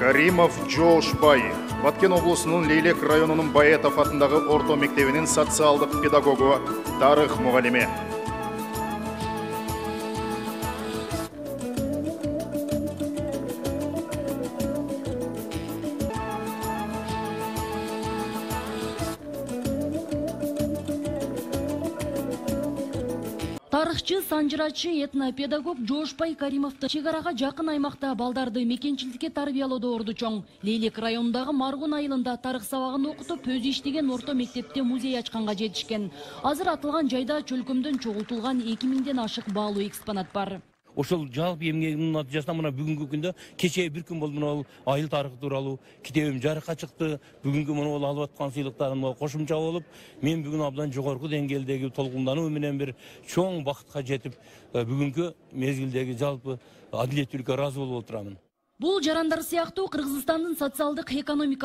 Каримов Жоошбай, Баткен облысының Лейлек районының Баетов атындағы орто мектебінің социалдық педагогу, тарых мұғалиме. Тарыхчы, санжырачы, этнопедагог Жоошбай Каримовты чегарага жакын аймакта балдарды мекенчиликке тарбиялоодо орду чоң. Лейлек районундагы Маргун айылында тарых сабагын окутуп, өзү иштеген орто мектепте музей ачканга жетишкен. Азыр атылган жайда чөлкөмдөн чогултулган 2000ден ашык баалуу экспонат бар. Ошол жалпы эмгегимдин натыйжасында мына бүгүнкү күндө кечээ бир күн болду мына айыл тарыхы тууралуу китебим жарыкка чыкты. Бүгүнкү мына алып аткан сыйлыктарым кошумча болуп, мен бүгүн абдан жогорку деңгээлдеги толкундануу менен бир чоң бакытка жетип, бүгүнкү мезгилдеги жалпы адилеттүүлүккө ыраазы болуп отурамын. Бул жарандар сыяктуу Кыргызстандын социалдык экономикалык